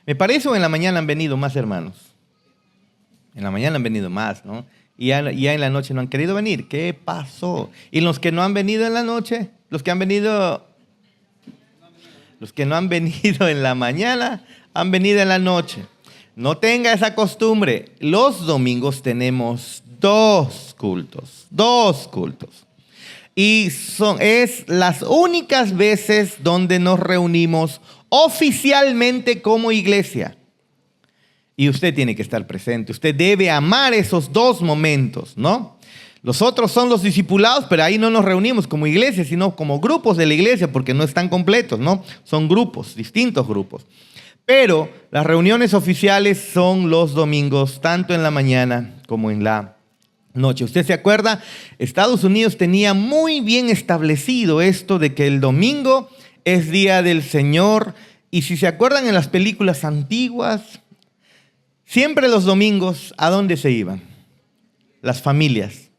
Me parece, o en la mañana han venido más hermanos. En la mañana han venido más, ¿no? Y ya en la noche no han querido venir. ¿Qué pasó? Y los que no han venido en la noche, los que no han venido en la mañana, han venido en la noche. No tenga esa costumbre. Los domingos tenemos dos cultos. Y es las únicas veces donde nos reunimos oficialmente como iglesia. Y usted tiene que estar presente. Usted debe amar esos dos momentos, ¿no? Los otros son los discipulados, pero ahí no nos reunimos como iglesia, sino como grupos de la iglesia, porque no están completos, ¿no? Son grupos, distintos grupos. Pero las reuniones oficiales son los domingos, tanto en la mañana como en la noche. ¿Usted se acuerda? Estados Unidos tenía muy bien establecido esto de que el domingo es día del Señor. Y si se acuerdan en las películas antiguas, siempre los domingos, ¿a dónde se iban? Las familias,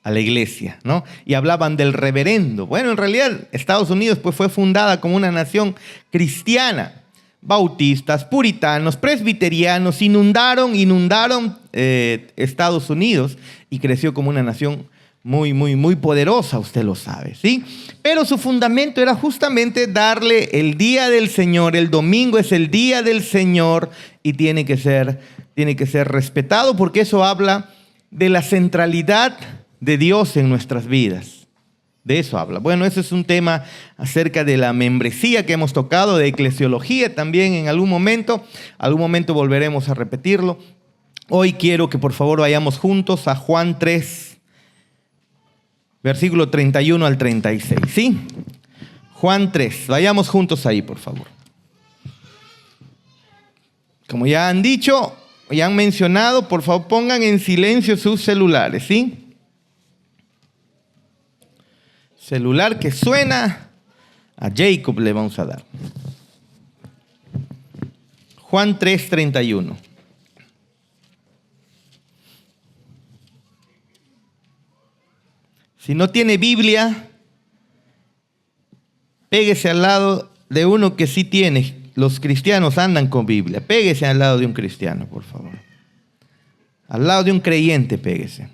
a la iglesia, ¿no? Y hablaban del reverendo. Bueno, en realidad Estados Unidos pues, fue fundada como una nación cristiana. Bautistas, puritanos, presbiterianos inundaron Estados Unidos y creció como una nación muy poderosa, usted lo sabe, ¿sí? Pero su fundamento era justamente darle el día del Señor. El domingo es el día del Señor y tiene que ser respetado, porque eso habla de la centralidad de Dios en nuestras vidas. De eso habla. Bueno, ese es un tema acerca de la membresía que hemos tocado, de eclesiología también en algún momento. Algún momento volveremos a repetirlo. Hoy quiero que por favor vayamos juntos a Juan 3, versículo 31 al 36. ¿Sí? Juan 3. Vayamos juntos ahí, por favor. Como ya han dicho, ya han mencionado, por favor pongan en silencio sus celulares, ¿sí? Celular que suena, a Jacob le vamos a dar. Juan 3:31. Si no tiene Biblia, péguese al lado de uno que sí tiene. Los cristianos andan con Biblia. Péguese al lado de un cristiano, por favor. Al lado de un creyente, péguese.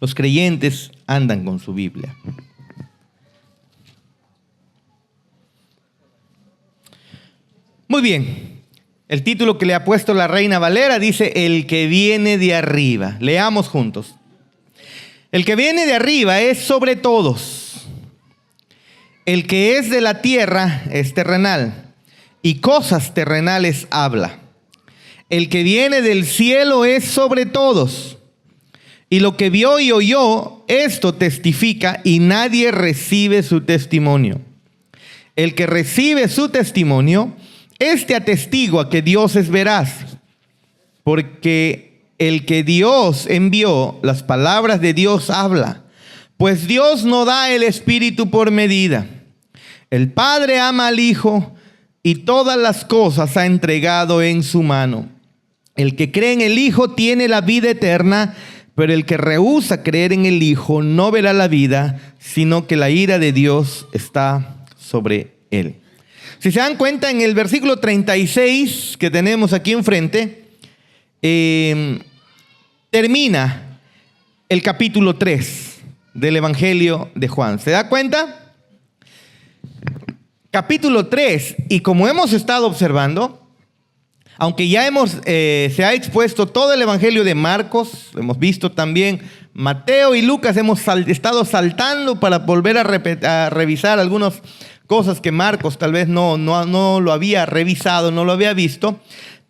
Los creyentes andan con su Biblia. Muy bien. El título que le ha puesto la Reina Valera dice: El que viene de arriba. Leamos juntos. El que viene de arriba es sobre todos. El que es de la tierra es terrenal, y cosas terrenales habla. El que viene del cielo es sobre todos. Y lo que vio y oyó, esto testifica, y nadie recibe su testimonio. El que recibe su testimonio, este atestigua que Dios es veraz, porque el que Dios envió, las palabras de Dios habla, pues Dios no da el Espíritu por medida. El Padre ama al Hijo y todas las cosas ha entregado en su mano. El que cree en el Hijo tiene la vida eterna, pero el que rehúsa creer en el Hijo no verá la vida, sino que la ira de Dios está sobre él. Si se dan cuenta, en el versículo 36 que tenemos aquí enfrente, termina el capítulo 3 del Evangelio de Juan. ¿Se da cuenta? Capítulo 3, y como hemos estado observando, aunque ya se ha expuesto todo el Evangelio de Marcos, hemos visto también Mateo y Lucas, hemos estado saltando para volver a revisar algunas cosas que Marcos tal vez no lo había revisado, no lo había visto.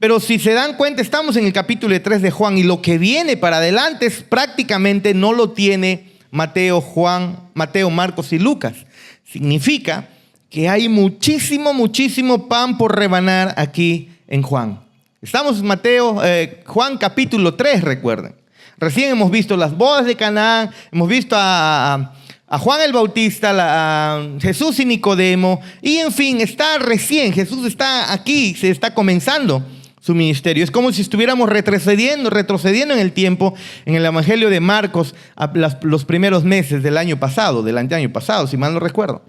Pero si se dan cuenta, estamos en el capítulo 3 de Juan, y lo que viene para adelante prácticamente no lo tiene Mateo, Marcos y Lucas. Significa que hay muchísimo pan por rebanar aquí en Juan. Estamos en Juan capítulo 3, recuerden. Recién hemos visto las bodas de Canaán, hemos visto a Juan el Bautista, a Jesús y Nicodemo, y en fin, Jesús está aquí, se está comenzando su ministerio. Es como si estuviéramos retrocediendo en el tiempo, en el Evangelio de Marcos, los primeros meses del año pasado, si mal no recuerdo.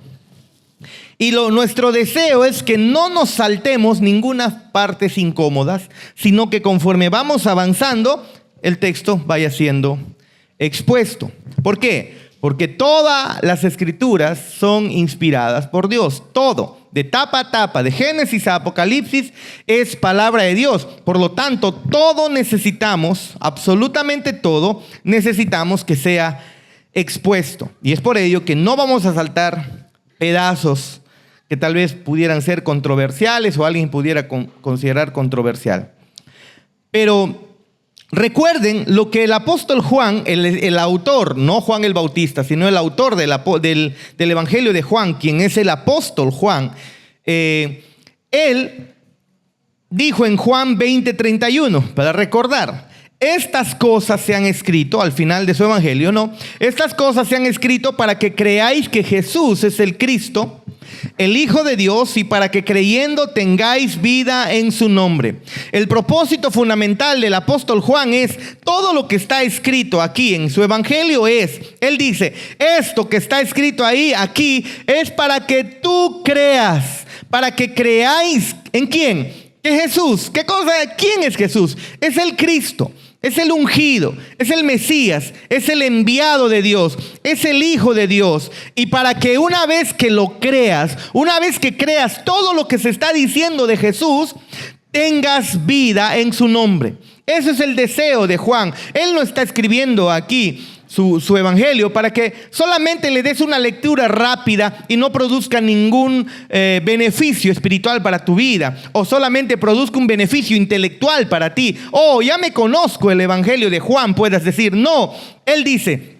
Y nuestro deseo es que no nos saltemos ninguna partes incómodas, sino que conforme vamos avanzando, el texto vaya siendo expuesto. ¿Por qué? Porque todas las escrituras son inspiradas por Dios. Todo, de tapa a tapa, de Génesis a Apocalipsis, es palabra de Dios. Por lo tanto, todo necesitamos, absolutamente todo, necesitamos que sea expuesto. Y es por ello que no vamos a saltar pedazos que tal vez pudieran ser controversiales o alguien pudiera considerar controversial. Pero recuerden lo que el apóstol Juan, el autor, no Juan el Bautista, sino el autor del Evangelio de Juan, quien es el apóstol Juan, él dijo en Juan 20:31, para recordar, estas cosas se han escrito, al final de su Evangelio, ¿no? Estas cosas se han escrito para que creáis que Jesús es el Cristo, el Hijo de Dios, y para que creyendo tengáis vida en su nombre. El propósito fundamental del apóstol Juan es todo lo que está escrito aquí en su evangelio él dice, esto que está escrito ahí, aquí, es para que tú creas, para que creáis, ¿en quién? Que Jesús, ¿qué cosa? ¿Quién es Jesús? Es el Cristo. Es el ungido, es el Mesías, es el enviado de Dios, es el Hijo de Dios. Y para que una vez que lo creas, una vez que creas todo lo que se está diciendo de Jesús, tengas vida en su nombre. Ese es el deseo de Juan. Él no está escribiendo aquí su evangelio para que solamente le des una lectura rápida y no produzca ningún beneficio espiritual para tu vida, o solamente produzca un beneficio intelectual para ti. Oh, ya me conozco el evangelio de Juan, puedas decir. No, él dice,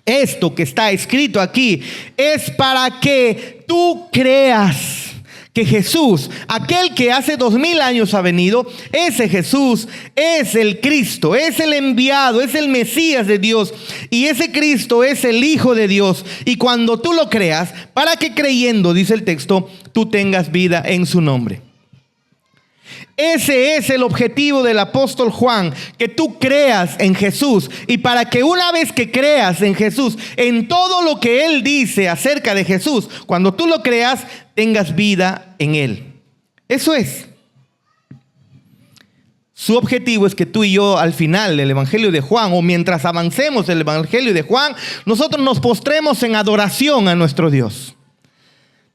esto que está escrito aquí es para que tú creas que Jesús, aquel que hace 2000 años ha venido, ese Jesús es el Cristo, es el enviado, es el Mesías de Dios, y ese Cristo es el Hijo de Dios. Y cuando tú lo creas, para que creyendo, dice el texto, tú tengas vida en su nombre. Ese es el objetivo del apóstol Juan, que tú creas en Jesús, y para que una vez que creas en Jesús, en todo lo que Él dice acerca de Jesús, cuando tú lo creas, tengas vida en Él. Eso es. Su objetivo es que tú y yo al final del Evangelio de Juan, o mientras avancemos el Evangelio de Juan, nosotros nos postremos en adoración a nuestro Dios.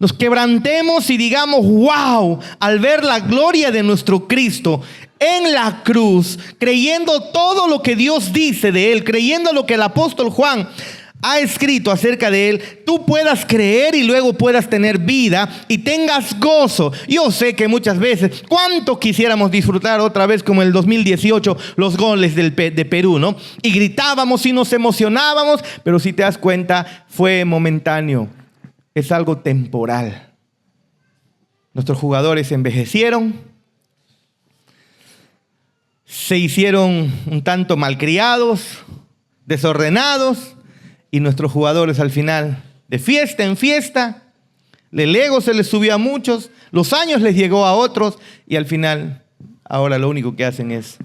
Nos quebrantemos y digamos, wow, al ver la gloria de nuestro Cristo en la cruz, creyendo todo lo que Dios dice de Él, creyendo lo que el apóstol Juan ha escrito acerca de Él, tú puedas creer y luego puedas tener vida y tengas gozo. Yo sé que muchas veces, ¿cuánto quisiéramos disfrutar otra vez como el 2018 los goles de Perú, ¿no? Y gritábamos y nos emocionábamos, pero si te das cuenta, fue momentáneo. Es algo temporal. Nuestros jugadores envejecieron, se hicieron un tanto malcriados, desordenados, y nuestros jugadores al final, de fiesta en fiesta, el ego se les subió a muchos, los años les llegó a otros, y al final, ahora lo único que hacen es,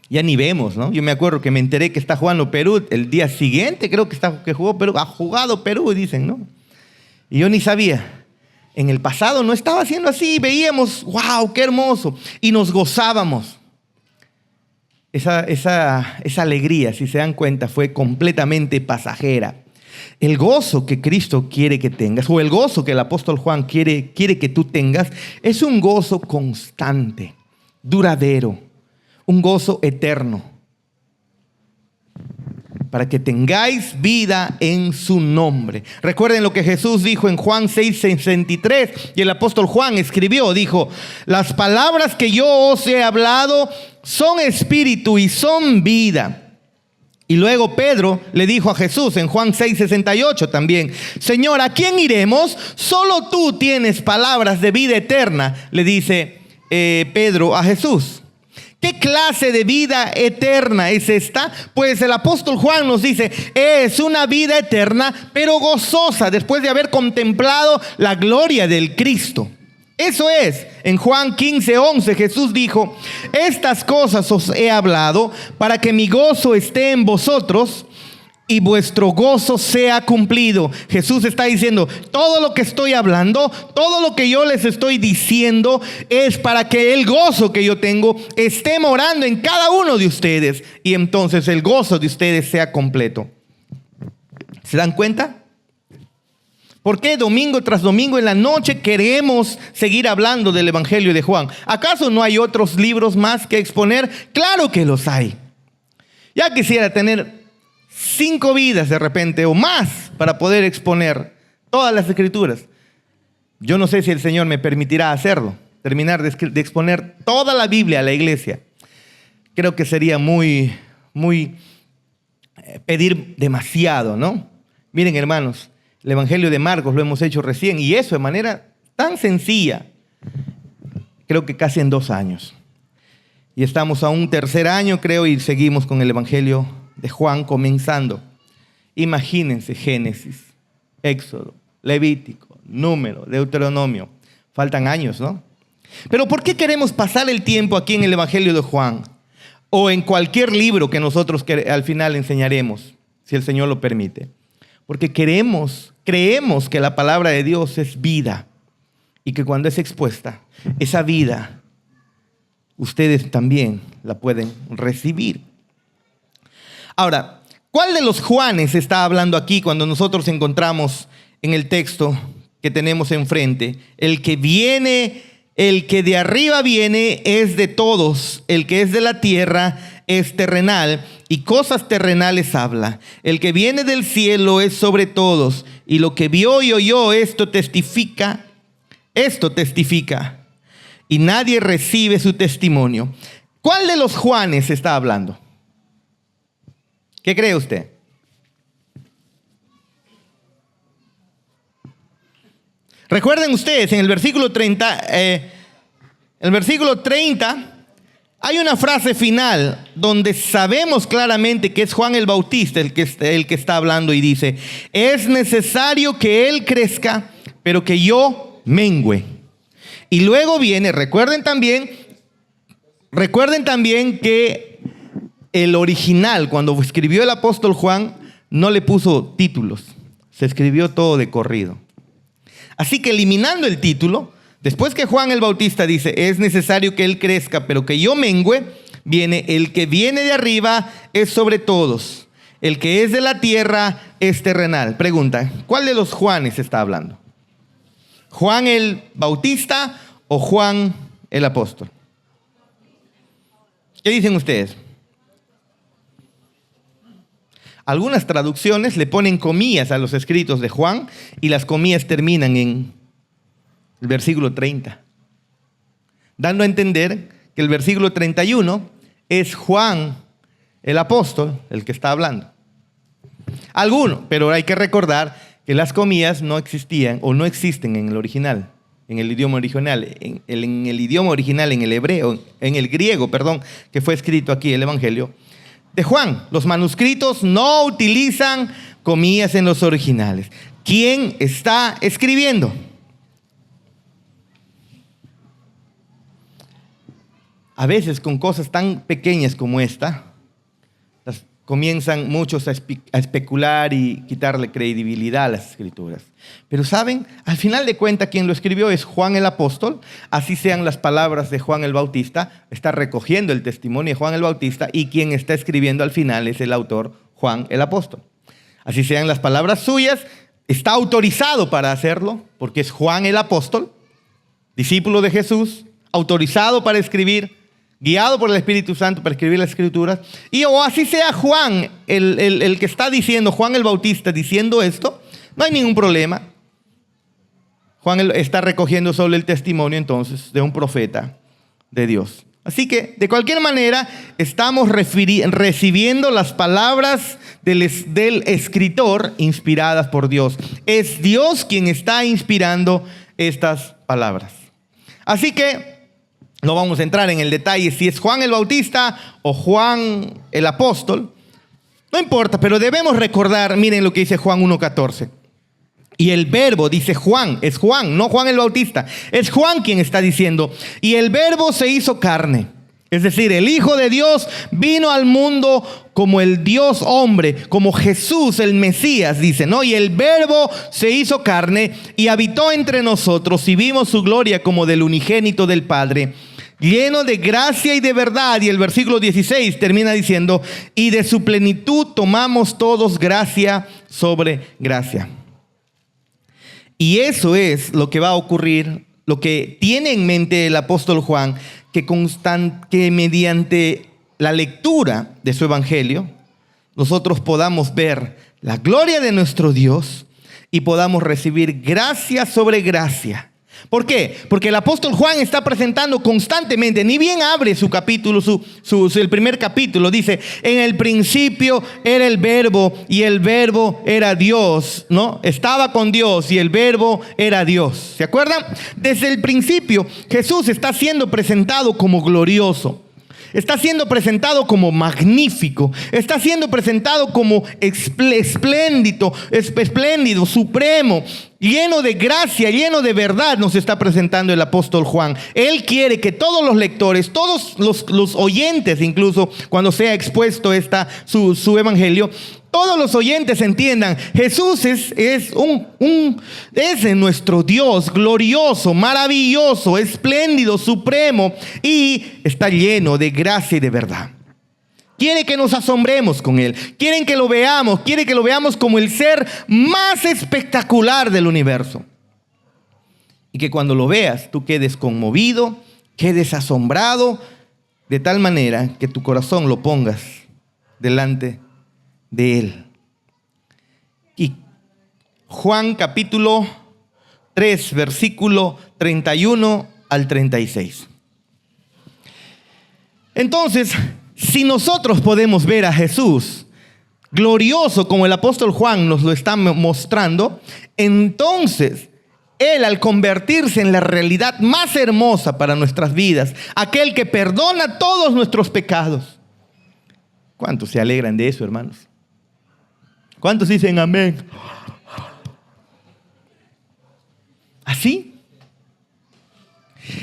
ya ni vemos, ¿no? Yo me acuerdo que me enteré que está jugando Perú el día siguiente, creo que jugó Perú, ha jugado Perú, dicen, ¿no? Y yo ni sabía. En el pasado no estaba haciendo así, veíamos, wow, qué hermoso, y nos gozábamos. Esa alegría, si se dan cuenta, fue completamente pasajera. El gozo que Cristo quiere que tengas, o el gozo que el apóstol Juan quiere que tú tengas, es un gozo constante, duradero, un gozo eterno, para que tengáis vida en su nombre. Recuerden lo que Jesús dijo en Juan 6:63, y el apóstol Juan escribió, dijo, las palabras que yo os he hablado son espíritu y son vida. Y luego Pedro le dijo a Jesús en Juan 6:68 también, Señor, ¿a quién iremos? Solo tú tienes palabras de vida eterna, le dice Pedro a Jesús. ¿Qué clase de vida eterna es esta? Pues el apóstol Juan nos dice, es una vida eterna, pero gozosa, después de haber contemplado la gloria del Cristo. Eso es, en Juan 15:11 Jesús dijo, estas cosas os he hablado para que mi gozo esté en vosotros y vuestro gozo sea cumplido. Jesús está diciendo, todo lo que estoy hablando, todo lo que yo les estoy diciendo es para que el gozo que yo tengo esté morando en cada uno de ustedes y entonces el gozo de ustedes sea completo. ¿Se dan cuenta? ¿Por qué domingo tras domingo en la noche queremos seguir hablando del Evangelio de Juan? ¿Acaso no hay otros libros más que exponer? Claro que los hay. Ya quisiera tener 5 vidas de repente o más para poder exponer todas las escrituras. Yo no sé si el Señor me permitirá hacerlo, terminar de exponer toda la Biblia a la iglesia. Creo que sería muy pedir demasiado, ¿no? Miren, hermanos, el Evangelio de Marcos lo hemos hecho recién y eso de manera tan sencilla, creo que casi en 2 años. Y estamos a un 3er año, creo, y seguimos con el Evangelio de Juan comenzando. Imagínense Génesis, Éxodo, Levítico, Número, Deuteronomio. Faltan años, ¿no? Pero ¿por qué queremos pasar el tiempo aquí en el Evangelio de Juan? O en cualquier libro que nosotros al final enseñaremos, si el Señor lo permite. Porque creemos que la palabra de Dios es vida y que cuando es expuesta, esa vida, ustedes también la pueden recibir. Ahora, ¿cuál de los Juanes está hablando aquí cuando nosotros encontramos en el texto que tenemos enfrente? El que viene, el que de arriba viene es de todos, el que es de la tierra es terrenal y cosas terrenales habla. El que viene del cielo es sobre todos y lo que vio y oyó esto testifica y nadie recibe su testimonio. ¿Cuál de los Juanes está hablando? ¿Qué cree usted? Recuerden ustedes en el versículo 30, hay una frase final donde sabemos claramente que es Juan el Bautista el que está hablando y dice, es necesario que él crezca, pero que yo mengüe. Y luego viene, recuerden también que el original, cuando escribió el apóstol Juan, no le puso títulos, se escribió todo de corrido. Así que eliminando el título, después que Juan el Bautista dice, es necesario que él crezca, pero que yo mengüe, viene el que viene de arriba es sobre todos. El que es de la tierra es terrenal. Pregunta, ¿cuál de los Juanes está hablando? ¿Juan el Bautista o Juan el apóstol? ¿Qué dicen ustedes? Algunas traducciones le ponen comillas a los escritos de Juan y las comillas terminan en el versículo 30, dando a entender que el versículo 31 es Juan el apóstol el que está hablando. Algunos, pero hay que recordar que las comillas no existían o no existen en el original, en el idioma original, en el idioma original, en el hebreo, en el griego, que fue escrito aquí el Evangelio de Juan. Los manuscritos no utilizan comillas en los originales. ¿Quién está escribiendo? A veces con cosas tan pequeñas como esta, comienzan muchos a especular y quitarle credibilidad a las escrituras. Pero saben, al final de cuentas quien lo escribió es Juan el apóstol, así sean las palabras de Juan el Bautista, está recogiendo el testimonio de Juan el Bautista y quien está escribiendo al final es el autor Juan el apóstol. Así sean las palabras suyas, está autorizado para hacerlo porque es Juan el apóstol, discípulo de Jesús, autorizado para escribir, guiado por el Espíritu Santo para escribir las Escrituras, o así sea Juan, el que está diciendo, Juan el Bautista diciendo esto, no hay ningún problema. Juan está recogiendo solo el testimonio entonces de un profeta de Dios. Así que, de cualquier manera, estamos recibiendo las palabras del escritor inspiradas por Dios. Es Dios quien está inspirando estas palabras. Así que, no vamos a entrar en el detalle si es Juan el Bautista o Juan el apóstol. No importa, pero debemos recordar, miren lo que dice Juan 1:14. Y el verbo, dice Juan, es Juan, no Juan el Bautista. Es Juan quien está diciendo, y el verbo se hizo carne Es decir, el Hijo de Dios vino al mundo como el Dios hombre, como Jesús el Mesías, dice, ¿no? Y el Verbo se hizo carne y habitó entre nosotros y vimos su gloria como del unigénito del Padre, lleno de gracia y de verdad. Y el versículo 16 termina diciendo, y de su plenitud tomamos todos gracia sobre gracia. Y eso es lo que va a ocurrir, lo que tiene en mente el apóstol Juan, que mediante la lectura de su evangelio, nosotros podamos ver la gloria de nuestro Dios y podamos recibir gracia sobre gracia. ¿Por qué? Porque el apóstol Juan está presentando constantemente, ni bien abre su capítulo, el primer capítulo, dice, en el principio era el Verbo y el Verbo era Dios, ¿no? Estaba con Dios y el Verbo era Dios. ¿Se acuerdan? Desde el principio Jesús está siendo presentado como glorioso. Está siendo presentado como magnífico. Está siendo presentado como espléndido, supremo, lleno de gracia, lleno de verdad. Nos está presentando el apóstol Juan. Él quiere que todos los lectores, todos los oyentes, incluso cuando sea expuesto su evangelio, todos los oyentes entiendan, Jesús es nuestro Dios glorioso, maravilloso, espléndido, supremo, y está lleno de gracia y de verdad. Quiere que nos asombremos con Él, quiere que lo veamos como el ser más espectacular del universo. Y que cuando lo veas, tú quedes conmovido, quedes asombrado, de tal manera que tu corazón lo pongas delante de Él. Y Juan capítulo 3, versículo 31 al 36. Entonces, si nosotros podemos ver a Jesús glorioso como el apóstol Juan nos lo está mostrando, entonces Él, al convertirse en la realidad más hermosa para nuestras vidas, aquel que perdona todos nuestros pecados. ¿Cuántos se alegran de eso, hermanos? ¿Cuántos dicen amén? ¿Así?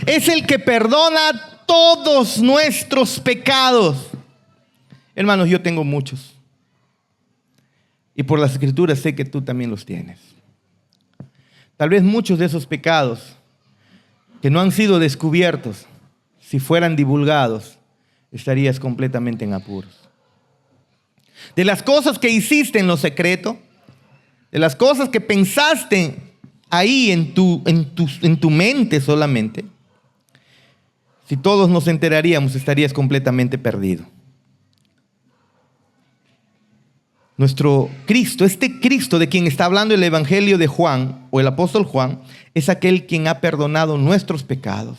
Es el que perdona todos nuestros pecados. Hermanos, yo tengo muchos. Y por las Escrituras sé que tú también los tienes. Tal vez muchos de esos pecados que no han sido descubiertos, si fueran divulgados, estarías completamente en apuros. De las cosas que hiciste en lo secreto, de las cosas que pensaste ahí en tu mente solamente, si todos nos enteraríamos, estarías completamente perdido. Nuestro Cristo, este Cristo de quien está hablando el Evangelio de Juan o el apóstol Juan, es aquel quien ha perdonado nuestros pecados.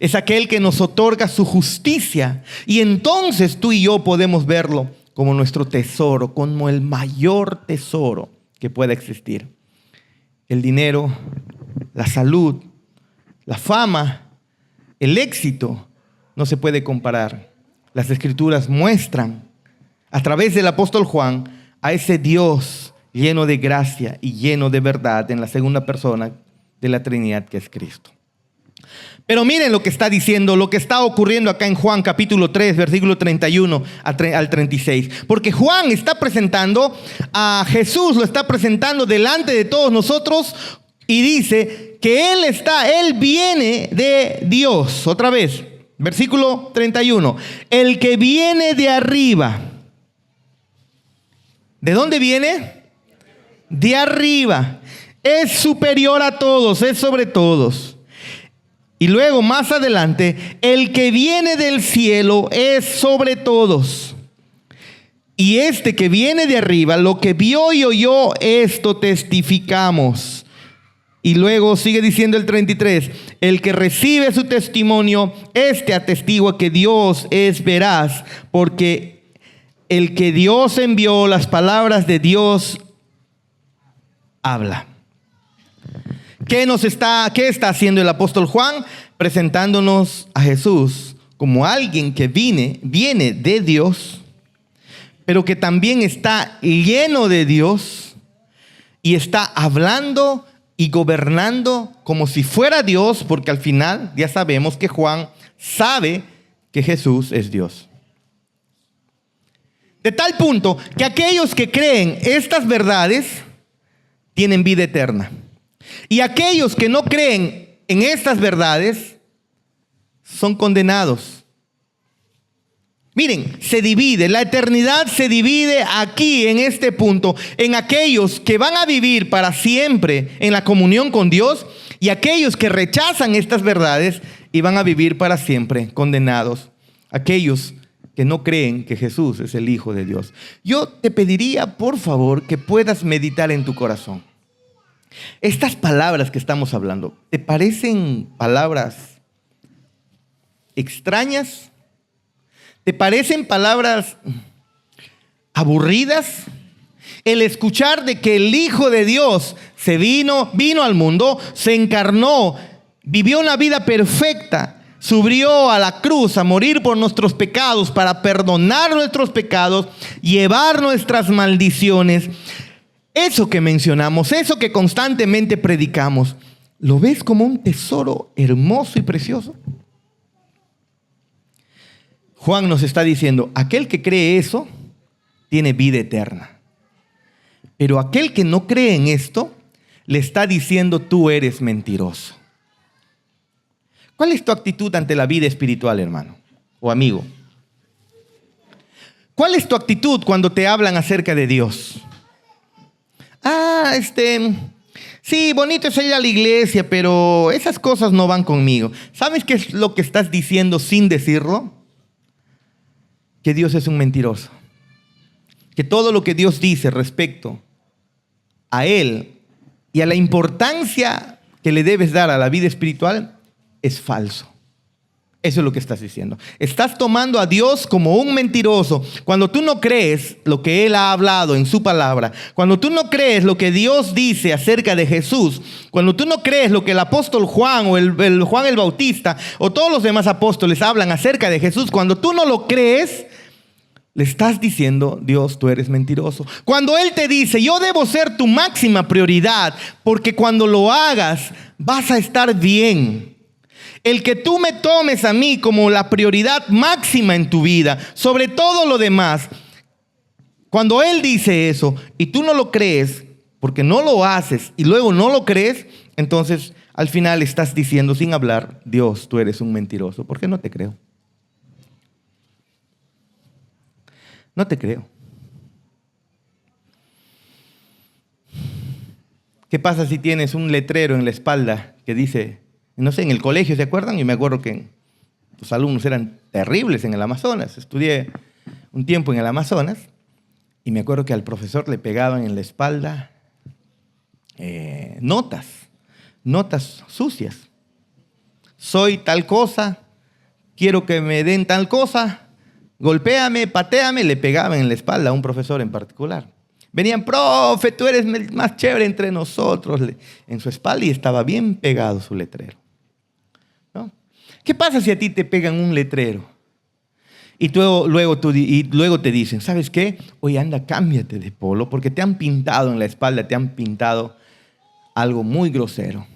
Es aquel que nos otorga su justicia. Y entonces tú y yo podemos verlo como nuestro tesoro, como el mayor tesoro que pueda existir. El dinero, la salud, la fama, el éxito no se puede comparar. Las Escrituras muestran a través del apóstol Juan a ese Dios lleno de gracia y lleno de verdad en la segunda persona de la Trinidad, que es Cristo. Pero miren lo que está diciendo, lo que está ocurriendo acá en Juan capítulo 3, versículo 31 al 36. Porque Juan está presentando a Jesús, lo está presentando delante de todos nosotros y dice que Él viene de Dios. Otra vez, versículo 31. El que viene de arriba. ¿De dónde viene? De arriba. Es superior a todos, es sobre todos. Y luego más adelante, el que viene del cielo es sobre todos. Y este que viene de arriba, lo que vio y oyó, esto testificamos. Y luego sigue diciendo el 33, el que recibe su testimonio, este atestigua que Dios es veraz, porque el que Dios envió, las palabras de Dios habla. ¿Qué está haciendo el apóstol Juan? Presentándonos a Jesús como alguien que viene de Dios, pero que también está lleno de Dios y está hablando y gobernando como si fuera Dios, porque al final ya sabemos que Juan sabe que Jesús es Dios. De tal punto que aquellos que creen estas verdades tienen vida eterna. Y aquellos que no creen en estas verdades son condenados. Miren, se divide, la eternidad se divide aquí en este punto, en aquellos que van a vivir para siempre en la comunión con Dios y aquellos que rechazan estas verdades y van a vivir para siempre condenados. Aquellos que no creen que Jesús es el Hijo de Dios. Yo te pediría, por favor, que puedas meditar en tu corazón. Estas palabras que estamos hablando, ¿te parecen palabras extrañas? ¿Te parecen palabras aburridas? El escuchar de que el Hijo de Dios vino al mundo, se encarnó, vivió una vida perfecta, subió a la cruz a morir por nuestros pecados para perdonar nuestros pecados, llevar nuestras maldiciones. Eso que mencionamos, eso que constantemente predicamos, ¿lo ves como un tesoro hermoso y precioso? Juan nos está diciendo, aquel que cree eso, tiene vida eterna. Pero aquel que no cree en esto, le está diciendo, tú eres mentiroso. ¿Cuál es tu actitud ante la vida espiritual, hermano o amigo? ¿Cuál es tu actitud cuando te hablan acerca de Dios? Sí, bonito es ir a la iglesia, pero esas cosas no van conmigo. ¿Sabes qué es lo que estás diciendo sin decirlo? Que Dios es un mentiroso. Que todo lo que Dios dice respecto a Él y a la importancia que le debes dar a la vida espiritual es falso. Eso es lo que estás diciendo. Estás tomando a Dios como un mentiroso. Cuando tú no crees lo que Él ha hablado en su palabra, cuando tú no crees lo que Dios dice acerca de Jesús, cuando tú no crees lo que el apóstol Juan o el Juan el Bautista o todos los demás apóstoles hablan acerca de Jesús, cuando tú no lo crees, le estás diciendo, Dios, tú eres mentiroso. Cuando Él te dice, yo debo ser tu máxima prioridad, porque cuando lo hagas vas a estar bien. El que tú me tomes a mí como la prioridad máxima en tu vida, sobre todo lo demás. Cuando Él dice eso y tú no lo crees, porque no lo haces y luego no lo crees, entonces al final estás diciendo sin hablar, Dios, tú eres un mentiroso. ¿Por qué no te creo? No te creo. ¿Qué pasa si tienes un letrero en la espalda que dice, no sé, en el colegio, ¿se acuerdan? Yo me acuerdo que los alumnos eran terribles en el Amazonas. Estudié un tiempo en el Amazonas y me acuerdo que al profesor le pegaban en la espalda notas sucias. Soy tal cosa, quiero que me den tal cosa, golpéame, patéame, le pegaban en la espalda a un profesor en particular. Venían, profe, tú eres el más chévere entre nosotros, en su espalda, y estaba bien pegado su letrero. ¿No? ¿Qué pasa si a ti te pegan un letrero? Y luego te dicen, ¿sabes qué? Oye, anda, cámbiate de polo, porque te han pintado en la espalda, te han pintado algo muy grosero.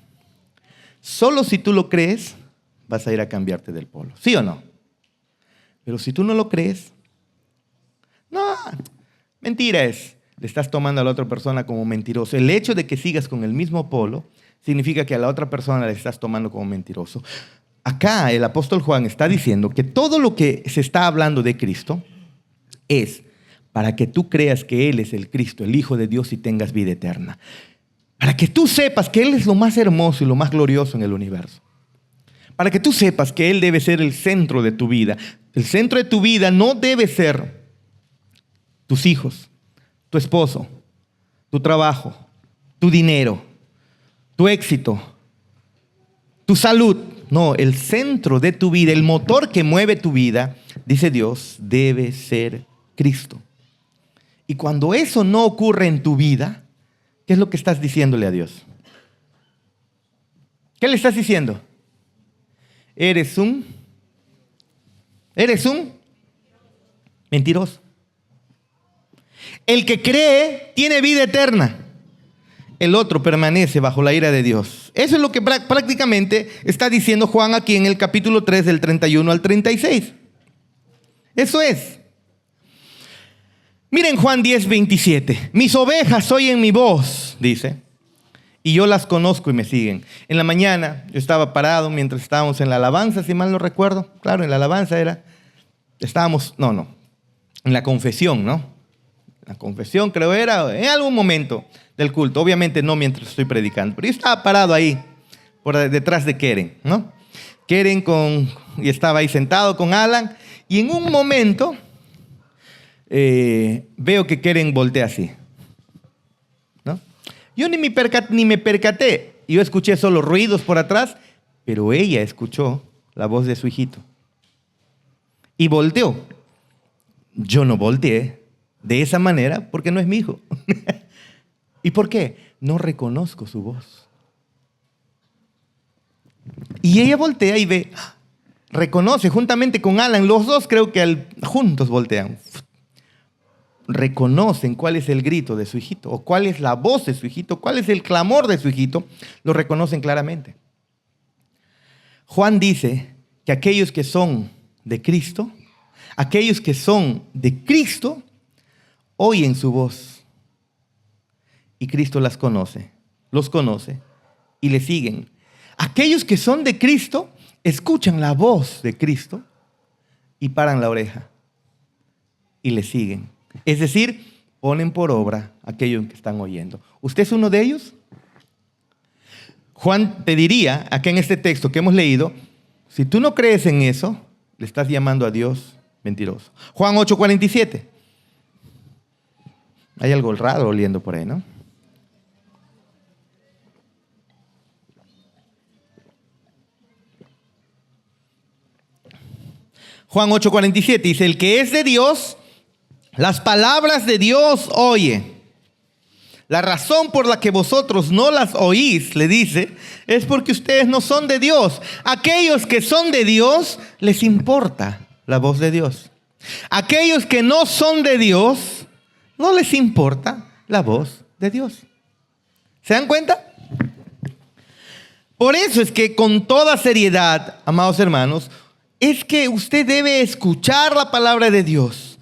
Solo si tú lo crees, vas a ir a cambiarte del polo. ¿Sí o no? Pero si tú no lo crees, no, mentira es. Le estás tomando a la otra persona como mentiroso. El hecho de que sigas con el mismo polo significa que a la otra persona le estás tomando como mentiroso. Acá el apóstol Juan está diciendo que todo lo que se está hablando de Cristo es para que tú creas que Él es el Cristo, el Hijo de Dios, y tengas vida eterna. Para que tú sepas que Él es lo más hermoso y lo más glorioso en el universo. Para que tú sepas que Él debe ser el centro de tu vida. El centro de tu vida no debe ser tus hijos, tu esposo, tu trabajo, tu dinero, tu éxito, tu salud. No, el centro de tu vida, el motor que mueve tu vida, dice Dios, debe ser Cristo. Y cuando eso no ocurre en tu vida, ¿qué es lo que estás diciéndole a Dios? ¿Qué le estás diciendo? Eres un mentiroso. El que cree tiene vida eterna. El otro permanece bajo la ira de Dios. Eso es lo que prácticamente está diciendo Juan aquí en el capítulo 3 del 31 al 36. Eso es. Miren Juan 10:27. Mis ovejas oyen mi voz, dice, y yo las conozco y me siguen. En la mañana yo estaba parado mientras estábamos en la alabanza, si mal no recuerdo. Claro, en la alabanza estábamos, en la confesión, ¿no? La confesión creo era en algún momento del culto. Obviamente no mientras estoy predicando, pero yo estaba parado ahí, por detrás de Keren, ¿no? Keren y estaba ahí sentado con Alan, y en un momento veo que Keren voltea así, ¿no? Yo ni me percaté, yo escuché solo ruidos por atrás, pero ella escuchó la voz de su hijito y volteó. Yo no volteé de esa manera porque no es mi hijo. ¿Y por qué? No reconozco su voz. Y ella voltea y ve, reconoce juntamente con Alan, los dos creo que juntos voltean. Reconocen cuál es el grito de su hijito, o cuál es la voz de su hijito, cuál es el clamor de su hijito, lo reconocen claramente. Juan dice que aquellos que son de Cristo, oyen su voz. Y Cristo los conoce y le siguen. Aquellos que son de Cristo, escuchan la voz de Cristo y paran la oreja y le siguen. Es decir, ponen por obra aquello que están oyendo. ¿Usted es uno de ellos? Juan te diría, acá en este texto que hemos leído, si tú no crees en eso, le estás llamando a Dios mentiroso. Juan 8:47. Hay algo raro oliendo por ahí, ¿no? Juan 8:47 dice, el que es de Dios, las palabras de Dios oye. La razón por la que vosotros no las oís, le dice, es porque ustedes no son de Dios. Aquellos que son de Dios, les importa la voz de Dios. Aquellos que no son de Dios, no les importa la voz de Dios. ¿Se dan cuenta? Por eso es que con toda seriedad, amados hermanos, es que usted debe escuchar la palabra de Dios.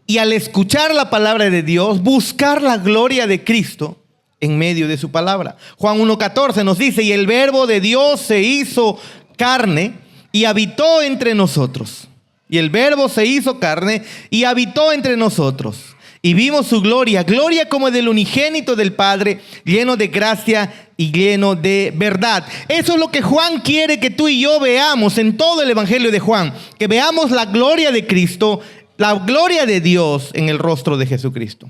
Y al escuchar la palabra de Dios, buscar la gloria de Cristo en medio de su palabra. Juan 1:14 nos dice, y el verbo de Dios se hizo carne y habitó entre nosotros. Y el verbo se hizo carne y habitó entre nosotros. Y vimos su gloria, gloria como del unigénito del Padre, lleno de gracia y lleno de verdad. Eso es lo que Juan quiere que tú y yo veamos en todo el Evangelio de Juan. Que veamos la gloria de Cristo, la gloria de Dios en el rostro de Jesucristo.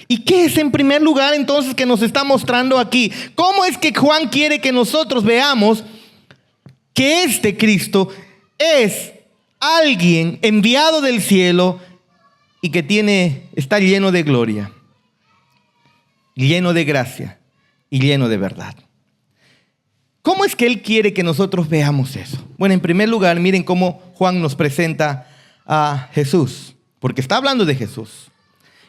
¿Y qué es en primer lugar entonces que nos está mostrando aquí? ¿Cómo es que Juan quiere que nosotros veamos que este Cristo es alguien enviado del cielo y que está lleno de gloria, lleno de gracia y lleno de verdad? ¿Cómo es que Él quiere que nosotros veamos eso? Bueno, en primer lugar, miren cómo Juan nos presenta a Jesús, porque está hablando de Jesús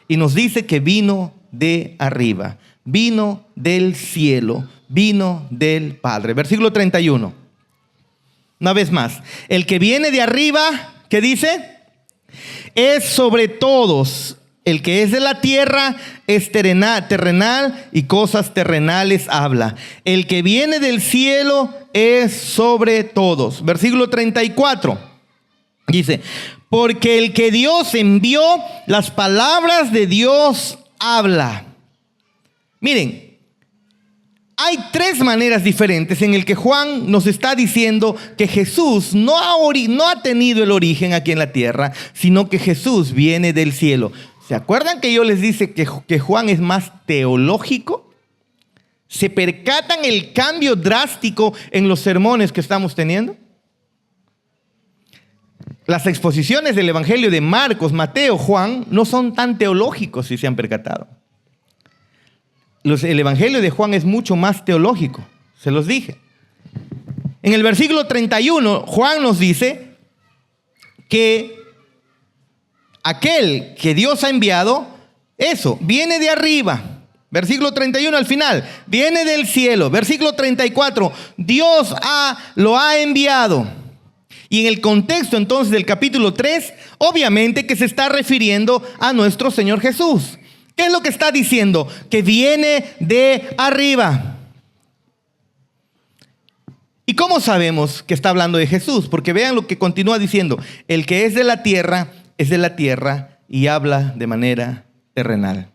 y nos dice que vino de arriba, vino del cielo, vino del Padre. Versículo 31. Una vez más, el que viene de arriba, ¿qué dice? Es sobre todos. El que es de la tierra es terrenal y cosas terrenales habla. El que viene del cielo es sobre todos. Versículo 34. Dice, porque el que Dios envió, las palabras de Dios habla. Miren, hay tres maneras diferentes en el que Juan nos está diciendo que Jesús no ha tenido el origen aquí en la tierra, sino que Jesús viene del cielo. ¿Se acuerdan que yo les dije que Juan es más teológico? ¿Se percatan el cambio drástico en los sermones que estamos teniendo? Las exposiciones del Evangelio de Marcos, Mateo, Juan no son tan teológicos, si se han percatado. El Evangelio de Juan es mucho más teológico, se los dije. En el versículo 31, Juan nos dice que aquel que Dios ha enviado, eso, viene de arriba. Versículo 31 al final, viene del cielo. Versículo 34, Dios lo ha enviado. Y en el contexto entonces del capítulo 3, obviamente que se está refiriendo a nuestro Señor Jesús. ¿Qué es lo que está diciendo? Que viene de arriba. ¿Y cómo sabemos que está hablando de Jesús? Porque vean lo que continúa diciendo. El que es de la tierra y habla de manera terrenal.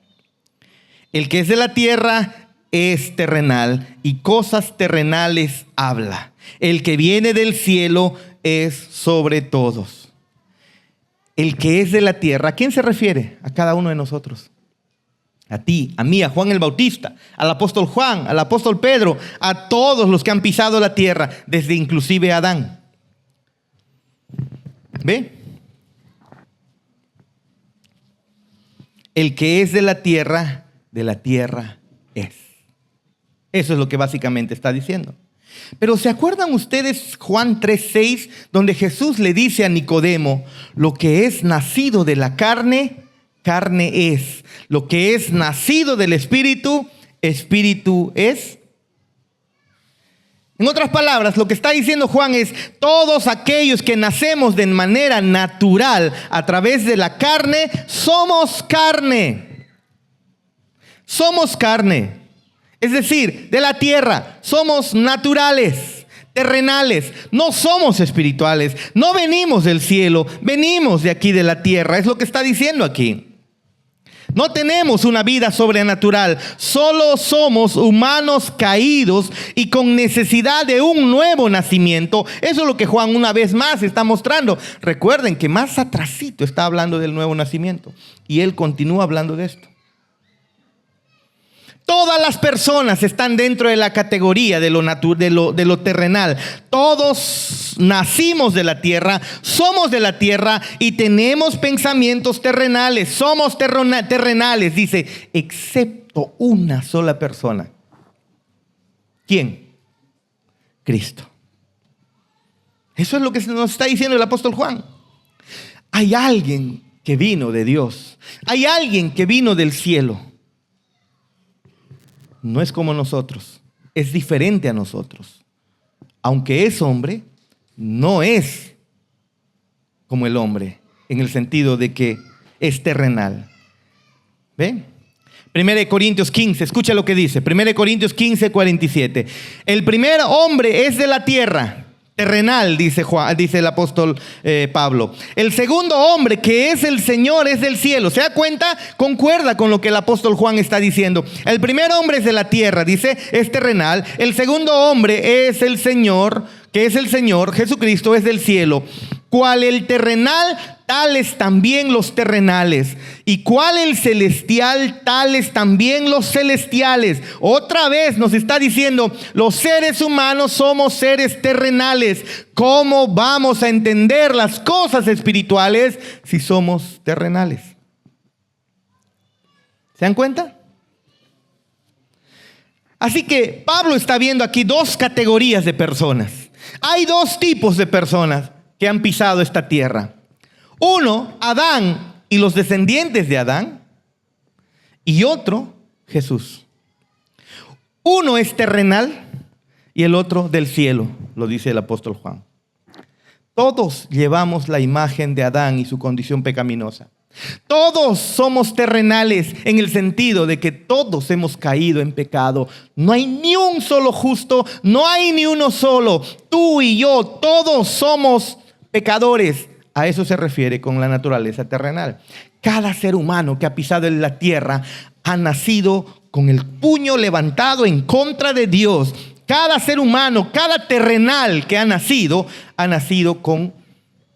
El que es de la tierra es terrenal y cosas terrenales habla. El que viene del cielo es sobre todos. El que es de la tierra, ¿a quién se refiere? A cada uno de nosotros. A ti, a mí, a Juan el Bautista, al apóstol Juan, al apóstol Pedro, a todos los que han pisado la tierra, desde inclusive Adán. ¿Ve? El que es de la tierra es. Eso es lo que básicamente está diciendo. Pero ¿se acuerdan ustedes Juan 3:6, donde Jesús le dice a Nicodemo, lo que es nacido de la carne, carne es. Lo que es nacido del Espíritu, Espíritu es? En otras palabras, lo que está diciendo Juan es, todos aquellos que nacemos de manera natural a través de la carne, somos carne. Somos carne. Es decir, de la tierra, somos naturales, terrenales, no somos espirituales, no venimos del cielo, venimos de aquí de la tierra, es lo que está diciendo aquí. No tenemos una vida sobrenatural, solo somos humanos caídos y con necesidad de un nuevo nacimiento. Eso es lo que Juan una vez más está mostrando. Recuerden que más atrasito está hablando del nuevo nacimiento y él continúa hablando de esto. Todas las personas están dentro de la categoría de lo terrenal. Todos nacimos de la tierra, somos de la tierra y tenemos pensamientos terrenales. Somos terrenales, dice, excepto una sola persona. ¿Quién? Cristo. Eso es lo que nos está diciendo el apóstol Juan. Hay alguien que vino de Dios. Hay alguien que vino del cielo. No es como nosotros, es diferente a nosotros. Aunque es hombre, no es como el hombre, en el sentido de que es terrenal. ¿Ven? 1 Corintios 15, escucha lo que dice. 1 Corintios 15, 47. El primer hombre es de la tierra, terrenal, dice el apóstol Pablo. El segundo hombre, que es el Señor, es del cielo. ¿Se da cuenta? Concuerda con lo que el apóstol Juan está diciendo. El primer hombre es de la tierra, dice, es terrenal. El segundo hombre es el Señor, que es el Señor, Jesucristo, es del cielo. Cual el terrenal, tales también los terrenales. Y cual el celestial, tales también los celestiales. Otra vez nos está diciendo, los seres humanos somos seres terrenales. ¿Cómo vamos a entender las cosas espirituales si somos terrenales? ¿Se dan cuenta? Así que Pablo está viendo aquí dos categorías de personas. Hay dos tipos de personas que han pisado esta tierra. Uno, Adán y los descendientes de Adán. Y otro, Jesús. Uno es terrenal y el otro del cielo, lo dice el apóstol Juan. Todos llevamos la imagen de Adán y su condición pecaminosa. Todos somos terrenales en el sentido de que todos hemos caído en pecado. No hay ni un solo justo, no hay ni uno solo. Tú y yo, todos somos pecadores. A eso se refiere con la naturaleza terrenal. Cada ser humano que ha pisado en la tierra ha nacido con el puño levantado en contra de Dios. Cada ser humano, cada terrenal que ha nacido con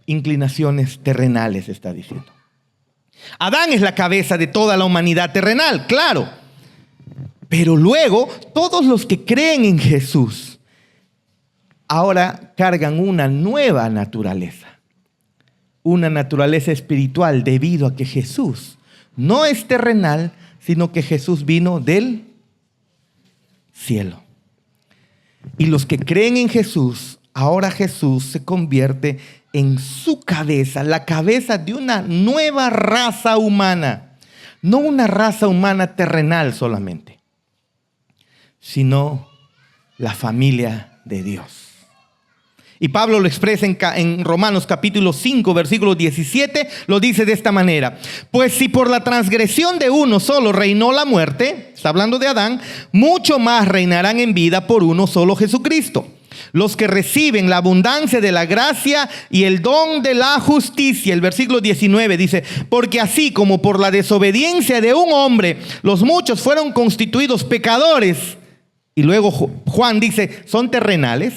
inclinaciones terrenales, está diciendo. Adán es la cabeza de toda la humanidad terrenal, claro. Pero luego, todos los que creen en Jesús ahora cargan una nueva naturaleza. Una naturaleza espiritual debido a que Jesús no es terrenal, sino que Jesús vino del cielo. Y los que creen en Jesús, ahora Jesús se convierte en su cabeza, la cabeza de una nueva raza humana. No una raza humana terrenal solamente, sino la familia de Dios. Y Pablo lo expresa en Romanos capítulo 5, versículo 17, lo dice de esta manera: pues si por la transgresión de uno solo reinó la muerte, está hablando de Adán, mucho más reinarán en vida por uno solo, Jesucristo, los que reciben la abundancia de la gracia y el don de la justicia. El versículo 19 dice: porque así como por la desobediencia de un hombre los muchos fueron constituidos pecadores, y luego Juan dice, son terrenales,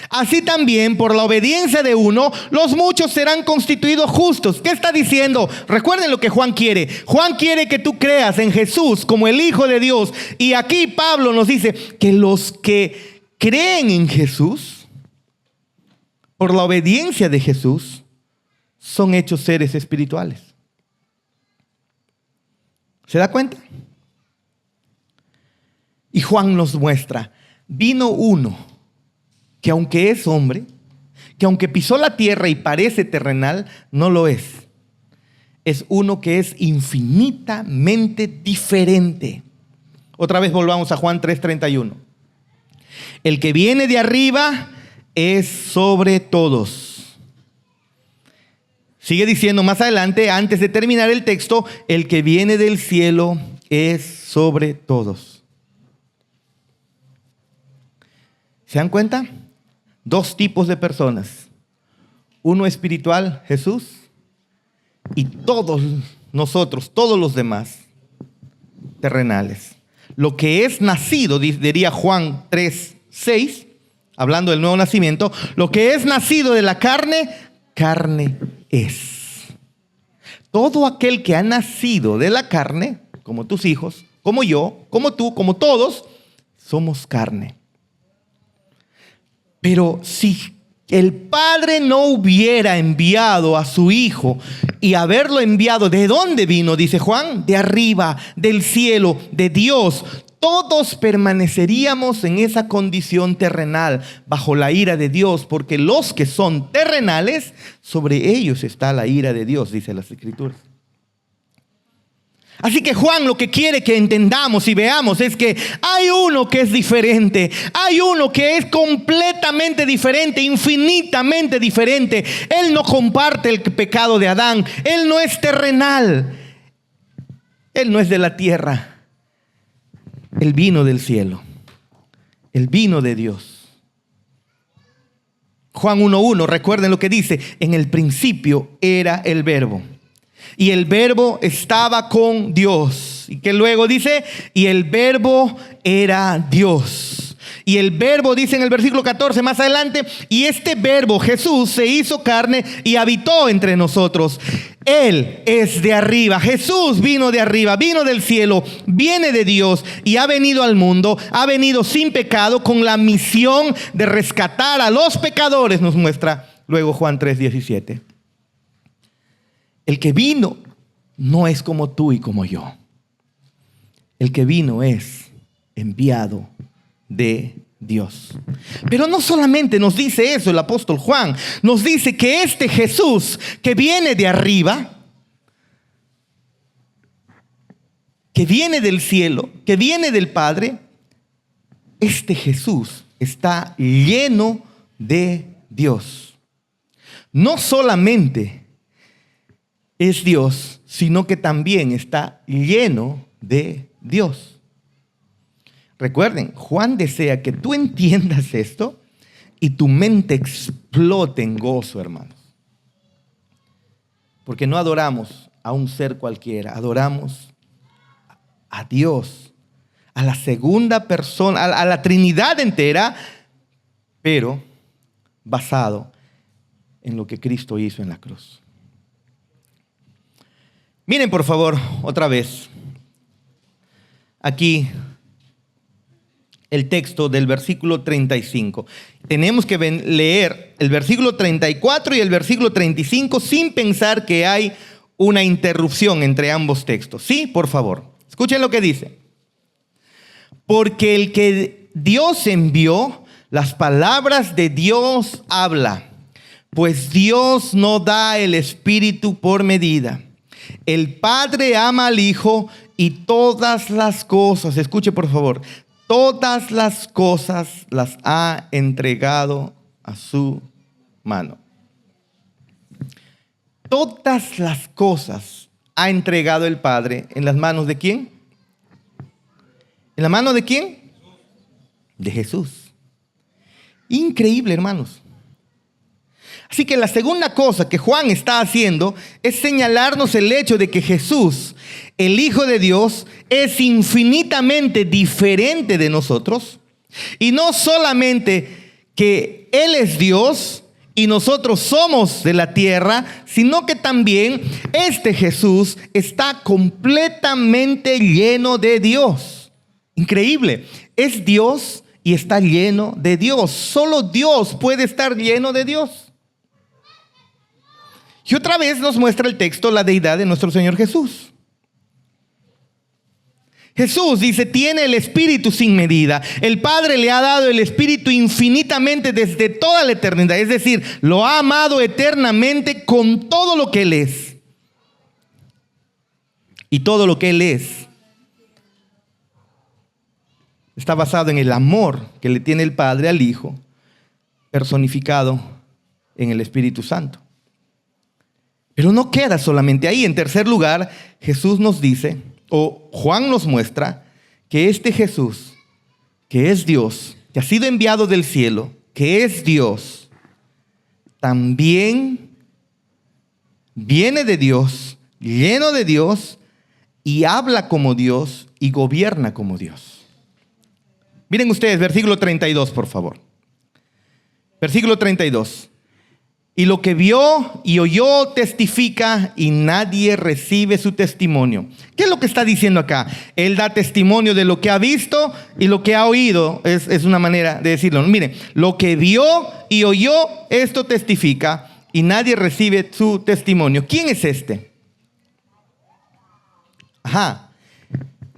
así también por la obediencia de uno los muchos serán constituidos justos. ¿Qué está diciendo? Recuerden lo que Juan quiere. Juan quiere que tú creas en Jesús como el Hijo de Dios. Y aquí Pablo nos dice que los que creen en Jesús, por la obediencia de Jesús, son hechos seres espirituales. ¿Se da cuenta? Y Juan nos muestra, vino uno que aunque es hombre, que aunque pisó la tierra y parece terrenal, no lo es. Es uno que es infinitamente diferente. Otra vez volvamos a Juan 3:31. El que viene de arriba es sobre todos. Sigue diciendo más adelante, antes de terminar el texto, el que viene del cielo es sobre todos. ¿Se dan cuenta? Dos tipos de personas. Uno espiritual, Jesús, y todos nosotros, todos los demás, terrenales. Lo que es nacido, diría Juan 3:6, hablando del nuevo nacimiento, lo que es nacido de la carne, carne es. Todo aquel que ha nacido de la carne, como tus hijos, como yo, como tú, como todos, somos carne. Pero si el Padre no hubiera enviado a su Hijo y haberlo enviado, ¿de dónde vino? Dice Juan, de arriba, del cielo, de Dios. Todos permaneceríamos en esa condición terrenal, bajo la ira de Dios, porque los que son terrenales, sobre ellos está la ira de Dios, dice las Escrituras. Así que Juan lo que quiere que entendamos y veamos es que hay uno que es diferente. Hay uno que es completamente diferente, infinitamente diferente. Él no comparte el pecado de Adán. Él no es terrenal. Él no es de la tierra. Él vino del cielo. Él vino de Dios. Juan 1:1, recuerden lo que dice. En el principio era el Verbo. Y el Verbo estaba con Dios. Y que luego dice, y el Verbo era Dios. Y el Verbo dice en el versículo 14 más adelante, y este Verbo, Jesús, se hizo carne y habitó entre nosotros. Él es de arriba. Jesús vino de arriba, vino del cielo, viene de Dios y ha venido al mundo. Ha venido sin pecado con la misión de rescatar a los pecadores, nos muestra luego Juan 3:17. El que vino no es como tú y como yo. El que vino es enviado de Dios. Pero no solamente nos dice eso el apóstol Juan, nos dice que este Jesús que viene de arriba, que viene del cielo, que viene del Padre, este Jesús está lleno de Dios. No solamente es Dios, sino que también está lleno de Dios. Recuerden, Juan desea que tú entiendas esto y tu mente explote en gozo, hermanos. Porque no adoramos a un ser cualquiera, adoramos a Dios, a la segunda persona, a la Trinidad entera, pero basado en lo que Cristo hizo en la cruz. Miren por favor otra vez aquí el texto del versículo 35. Tenemos que leer el versículo 34 y el versículo 35 sin pensar que hay una interrupción entre ambos textos. Sí, por favor, escuchen lo que dice. Porque el que Dios envió, las palabras de Dios habla, pues Dios no da el Espíritu por medida. El Padre ama al Hijo y todas las cosas, escuche por favor, todas las cosas las ha entregado a su mano. Todas las cosas ha entregado el Padre en las manos ¿de quién? ¿En la mano de quién? De Jesús. Increíble, hermanos. Así que la segunda cosa que Juan está haciendo es señalarnos el hecho de que Jesús, el Hijo de Dios, es infinitamente diferente de nosotros. Y no solamente que Él es Dios y nosotros somos de la tierra, sino que también este Jesús está completamente lleno de Dios. Increíble. Es Dios y está lleno de Dios. Solo Dios puede estar lleno de Dios. Y otra vez nos muestra el texto la deidad de nuestro Señor Jesús. Jesús dice, tiene el Espíritu sin medida. El Padre le ha dado el Espíritu infinitamente desde toda la eternidad. Es decir, lo ha amado eternamente con todo lo que Él es. Y todo lo que Él es está basado en el amor que le tiene el Padre al Hijo, personificado en el Espíritu Santo. Pero no queda solamente ahí. En tercer lugar, Jesús nos dice, o Juan nos muestra, que este Jesús, que es Dios, que ha sido enviado del cielo, que es Dios, también viene de Dios, lleno de Dios, y habla como Dios y gobierna como Dios. Miren ustedes, versículo 32, por favor. Versículo 32. Y lo que vio y oyó testifica, y nadie recibe su testimonio. ¿Qué es lo que está diciendo acá? Él da testimonio de lo que ha visto y lo que ha oído. Es una manera de decirlo. Miren, lo que vio y oyó, esto testifica, y nadie recibe su testimonio. ¿Quién es este?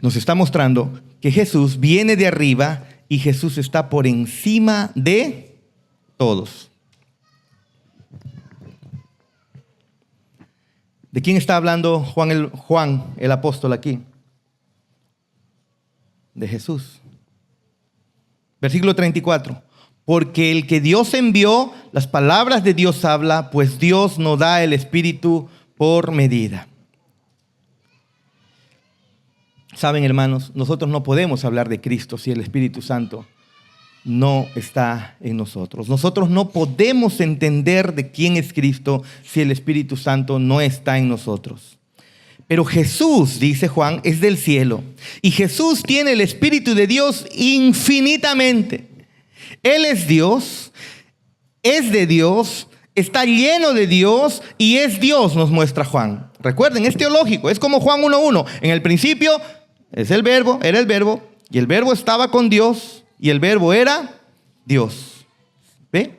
Nos está mostrando que Jesús viene de arriba y Jesús está por encima de todos. ¿De quién está hablando Juan el apóstol aquí? De Jesús. Versículo 34. Porque el que Dios envió, las palabras de Dios habla, pues Dios no da el Espíritu por medida. Saben, hermanos, nosotros no podemos hablar de Cristo si el Espíritu Santo no está en nosotros. Nosotros no podemos entender de quién es Cristo si el Espíritu Santo no está en nosotros. Pero Jesús, dice Juan, es del cielo. Y Jesús tiene el Espíritu de Dios infinitamente. Él es Dios, es de Dios, está lleno de Dios y es Dios, nos muestra Juan. Recuerden, es teológico, es como Juan 1:1. En el principio es el verbo, era el verbo, y el verbo estaba con Dios. Y el verbo era Dios. ¿Ve?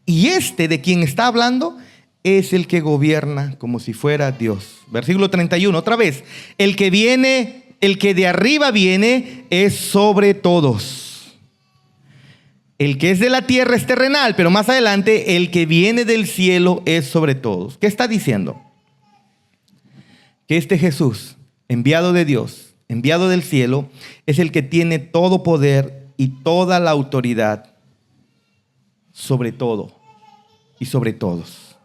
Y este de quien está hablando es el que gobierna como si fuera Dios. Versículo 31, otra vez. El que viene, el que de arriba viene, es sobre todos. El que es de la tierra es terrenal, pero más adelante, el que viene del cielo es sobre todos. ¿Qué está diciendo? Que este Jesús, enviado de Dios, enviado del cielo, es el que tiene todo poder y toda la autoridad sobre todo y sobre todos.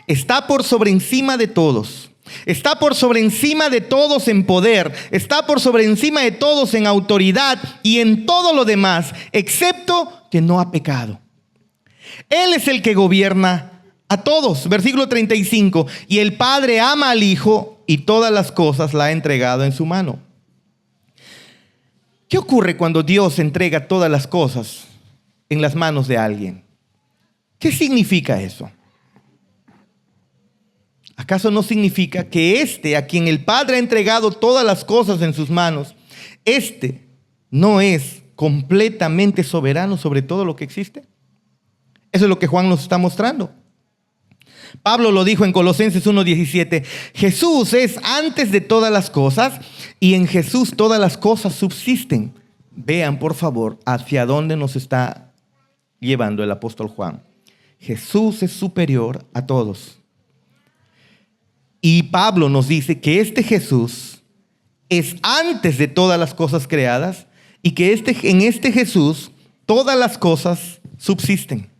Está por sobre encima de todos. Está por sobre encima de todos en poder. Está por sobre encima de todos en autoridad y en todo lo demás, excepto que no ha pecado. Él es el que gobierna a todos. Versículo 35. Y el Padre ama al Hijo y todas las cosas la ha entregado en su mano. ¿Qué ocurre cuando Dios entrega todas las cosas en las manos de alguien? ¿Qué significa eso? ¿Acaso no significa que este, a quien el Padre ha entregado todas las cosas en sus manos, este no es completamente soberano sobre todo lo que existe? Eso es lo que Juan nos está mostrando. Pablo lo dijo en Colosenses 1:17. Jesús es antes de todas las cosas y en Jesús todas las cosas subsisten. Vean, por favor, hacia dónde nos está llevando el apóstol Juan. Jesús es superior a todos. Y Pablo nos dice que este Jesús es antes de todas las cosas creadas y que en este Jesús todas las cosas subsisten.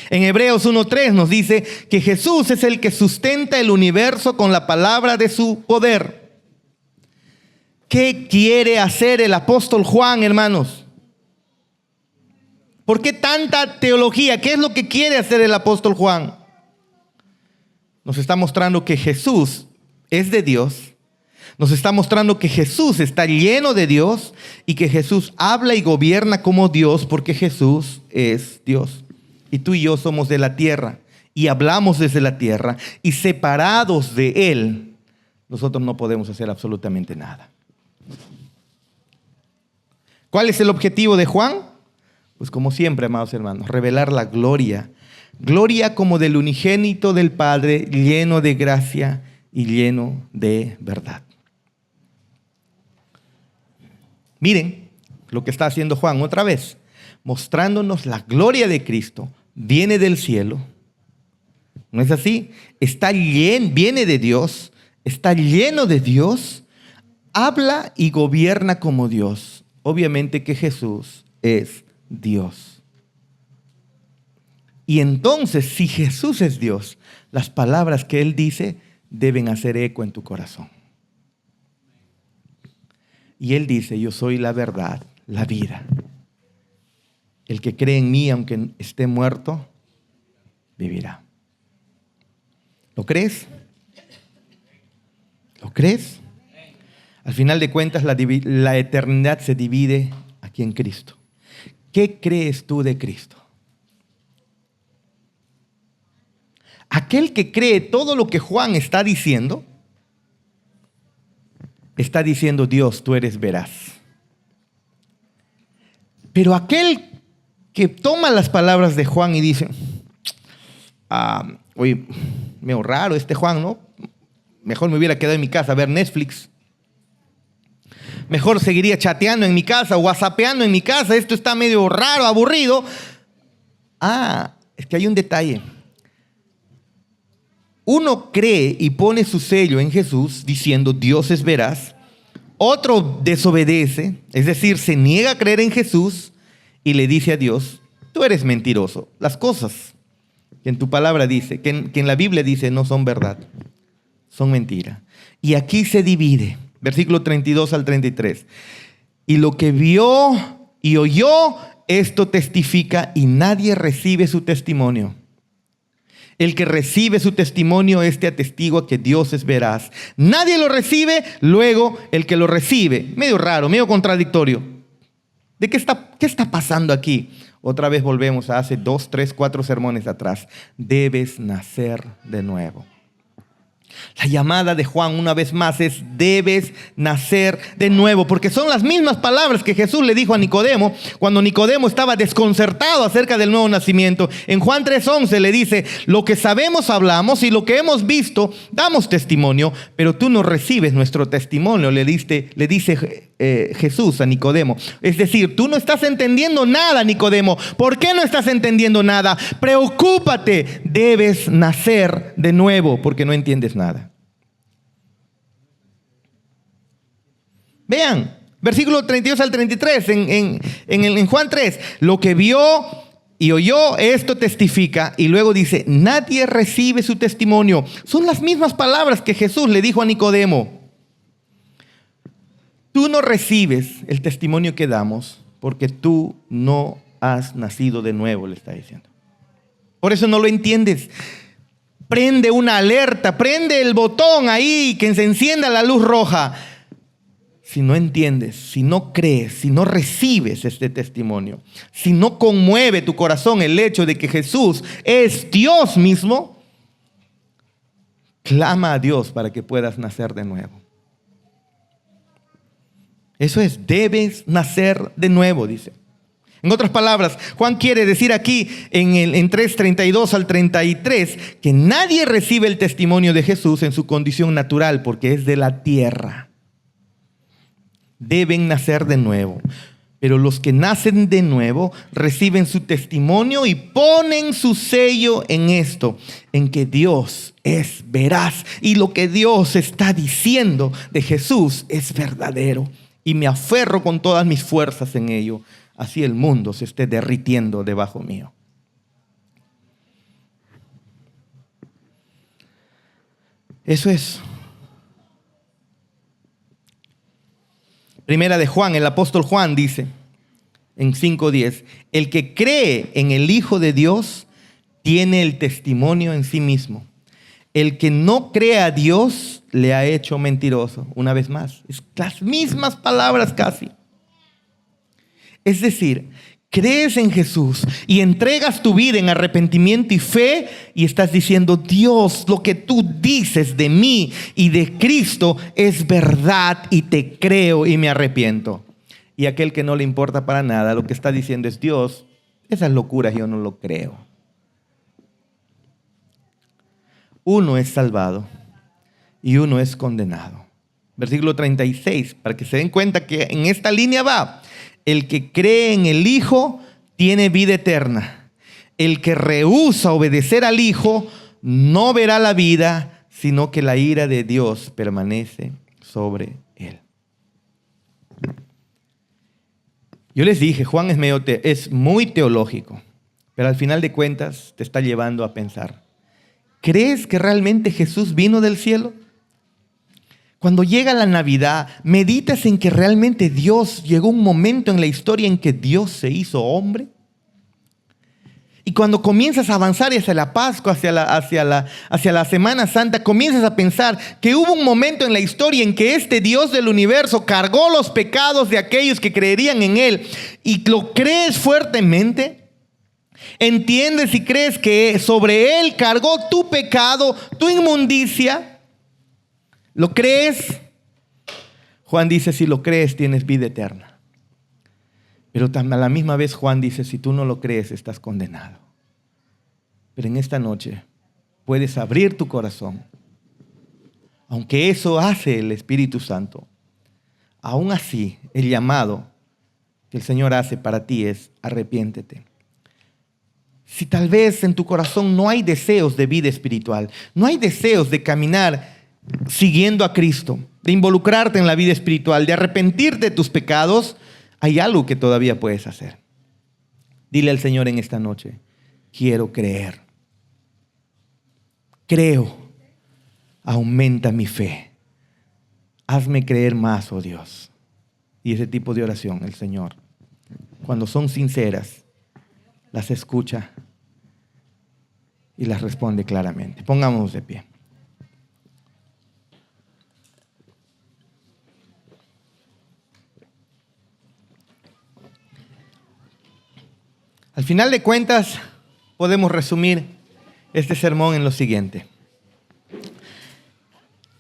En Hebreos 1:3 nos dice que Jesús es el que sustenta el universo con la palabra de su poder. ¿Qué quiere hacer el apóstol Juan, hermanos? ¿Por qué tanta teología? ¿Qué es lo que quiere hacer el apóstol Juan? Nos está mostrando que Jesús es de Dios. Nos está mostrando que Jesús está lleno de Dios y que Jesús habla y gobierna como Dios porque Jesús es Dios. Y tú y yo somos de la tierra y hablamos desde la tierra y separados de Él, nosotros no podemos hacer absolutamente nada. ¿Cuál es el objetivo de Juan? Pues como siempre, amados hermanos, revelar la gloria. Gloria como del unigénito del Padre, lleno de gracia y lleno de verdad. Miren lo que está haciendo Juan otra vez, mostrándonos la gloria de Cristo. Viene del cielo, ¿no es así? Viene de Dios, está lleno de Dios, habla y gobierna como Dios. Obviamente que Jesús es Dios. Y entonces, si Jesús es Dios, las palabras que Él dice deben hacer eco en tu corazón. Y Él dice: yo soy la verdad, la vida. El que cree en mí, aunque esté muerto, vivirá. ¿Lo crees? ¿Lo crees? Al final de cuentas, la eternidad se divide aquí en Cristo. ¿Qué crees tú de Cristo? Aquel que cree todo lo que Juan está diciendo, Dios, tú eres veraz. Pero aquel que toma las palabras de Juan y dice: oye, medio raro este Juan, ¿no? Mejor me hubiera quedado en mi casa a ver Netflix. Mejor seguiría chateando en mi casa, whatsappeando en mi casa. Esto está medio raro, aburrido. Es que hay un detalle. Uno cree y pone su sello en Jesús diciendo: Dios es veraz. Otro desobedece, es decir, se niega a creer en Jesús y le dice a Dios: tú eres mentiroso. Las cosas que en tu palabra dice, que en la Biblia dice, no son verdad, son mentira. Y aquí se divide, versículo 32 al 33. Y lo que vio y oyó, esto testifica, y nadie recibe su testimonio. El que recibe su testimonio, este atestigua que Dios es veraz. Nadie lo recibe, luego el que lo recibe. Medio raro, medio contradictorio. ¿De qué está pasando aquí? Otra vez volvemos a hace 2, 3, 4 sermones atrás. Debes nacer de nuevo. La llamada de Juan una vez más es: debes nacer de nuevo, porque son las mismas palabras que Jesús le dijo a Nicodemo cuando Nicodemo estaba desconcertado acerca del nuevo nacimiento. En Juan 3:11 le dice: lo que sabemos hablamos y lo que hemos visto damos testimonio, pero tú no recibes nuestro testimonio, le dice Jesús a Nicodemo. Es decir, tú no estás entendiendo nada, Nicodemo. ¿Por qué no estás entendiendo nada? Preocúpate, debes nacer de nuevo, porque no entiendes nada. Vean, versículo 32 al 33 en Juan 3. Lo que vio y oyó, esto testifica. Y luego dice: nadie recibe su testimonio. Son las mismas palabras que Jesús le dijo a Nicodemo. Tú no recibes el testimonio que damos porque tú no has nacido de nuevo, le está diciendo. Por eso no lo entiendes. Prende una alerta, prende el botón ahí que se encienda la luz roja. Si no entiendes, si no crees, si no recibes este testimonio, si no conmueve tu corazón el hecho de que Jesús es Dios mismo, clama a Dios para que puedas nacer de nuevo. Eso es, debes nacer de nuevo, dice. En otras palabras, Juan quiere decir aquí en 3:32 al 33 que nadie recibe el testimonio de Jesús en su condición natural porque es de la tierra. Deben nacer de nuevo. Pero los que nacen de nuevo reciben su testimonio y ponen su sello en esto, en que Dios es veraz y lo que Dios está diciendo de Jesús es verdadero. Y me aferro con todas mis fuerzas en ello. Así el mundo se esté derritiendo debajo mío. Eso es. Primera de Juan, el apóstol Juan dice en 5:10, el que cree en el Hijo de Dios tiene el testimonio en sí mismo. El que no cree a Dios le ha hecho mentiroso. Una vez más, es las mismas palabras casi. Es decir, crees en Jesús y entregas tu vida en arrepentimiento y fe y estás diciendo, Dios, lo que tú dices de mí y de Cristo es verdad y te creo y me arrepiento. Y aquel que no le importa para nada, lo que está diciendo es, Dios, esas locuras yo no lo creo. Uno es salvado y uno es condenado. Versículo 36, para que se den cuenta que en esta línea va. El que cree en el Hijo tiene vida eterna. El que rehúsa obedecer al Hijo no verá la vida, sino que la ira de Dios permanece sobre él. Yo les dije, Juan es muy teológico, pero al final de cuentas te está llevando a pensar. ¿Crees que realmente Jesús vino del cielo? Cuando llega la Navidad, ¿meditas en que realmente Dios llegó un momento en la historia en que Dios se hizo hombre? Y cuando comienzas a avanzar hacia la Pascua, hacia la Semana Santa, comienzas a pensar que hubo un momento en la historia en que este Dios del universo cargó los pecados de aquellos que creerían en Él. ¿Y lo crees fuertemente? ¿Entiendes y crees que sobre Él cargó tu pecado, tu inmundicia? ¿Lo crees? Juan dice, si lo crees, tienes vida eterna. Pero a la misma vez Juan dice, si tú no lo crees, estás condenado. Pero en esta noche puedes abrir tu corazón. Aunque eso hace el Espíritu Santo, aún así el llamado que el Señor hace para ti es arrepiéntete. Si tal vez en tu corazón no hay deseos de vida espiritual, no hay deseos de caminar siguiendo a Cristo, de involucrarte en la vida espiritual, de arrepentirte de tus pecados, hay algo que todavía puedes hacer. Dile al Señor en esta noche, quiero creer. Creo. Aumenta mi fe. Hazme creer más, oh Dios. Y ese tipo de oración, el Señor, cuando son sinceras, las escucha y las responde claramente. Pongámonos de pie. Al final de cuentas, podemos resumir este sermón en lo siguiente.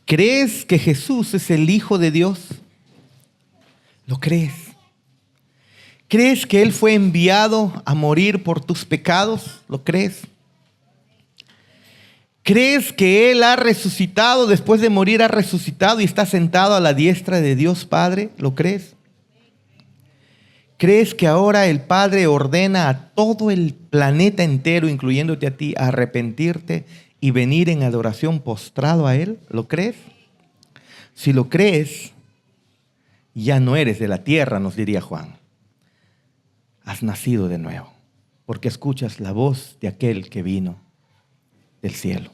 ¿Crees que Jesús es el Hijo de Dios? ¿Lo crees? ¿Crees que Él fue enviado a morir por tus pecados? ¿Lo crees? ¿Crees que Él ha resucitado, después de morir ha resucitado y está sentado a la diestra de Dios Padre? ¿Lo crees? ¿Crees que ahora el Padre ordena a todo el planeta entero, incluyéndote a ti, a arrepentirte y venir en adoración postrado a Él? ¿Lo crees? Si lo crees, ya no eres de la tierra, nos diría Juan. Has nacido de nuevo, porque escuchas la voz de aquel que vino del cielo.